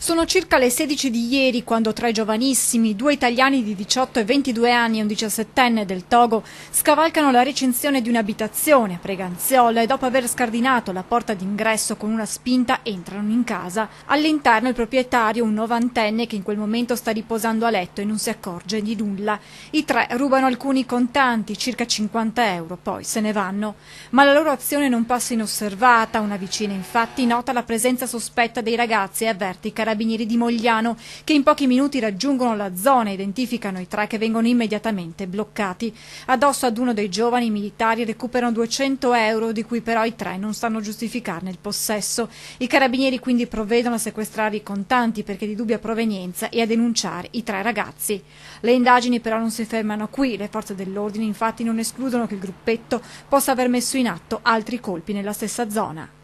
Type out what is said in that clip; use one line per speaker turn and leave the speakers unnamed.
Sono circa le 16 di ieri quando tre giovanissimi, due italiani di 18 e 22 anni e un 17enne del Togo, scavalcano la recinzione di un'abitazione a Preganziola e dopo aver scardinato la porta d'ingresso con una spinta entrano in casa. All'interno il proprietario, un novantenne che in quel momento sta riposando a letto e non si accorge di nulla. I tre rubano alcuni contanti, circa 50 euro, poi se ne vanno. Ma la loro azione non passa inosservata. Una vicina infatti nota la presenza sospetta dei ragazzi e avverte i carabinieri di Mogliano che in pochi minuti raggiungono la zona e identificano i tre che vengono immediatamente bloccati. Addosso ad uno dei giovani militari recuperano 200 euro di cui però i tre non sanno giustificarne il possesso. I carabinieri quindi provvedono a sequestrare i contanti perché di dubbia provenienza e a denunciare i tre ragazzi. Le indagini però non si fermano qui. Le forze dell'ordine infatti non escludono che il gruppetto possa aver messo in atto altri colpi nella stessa zona.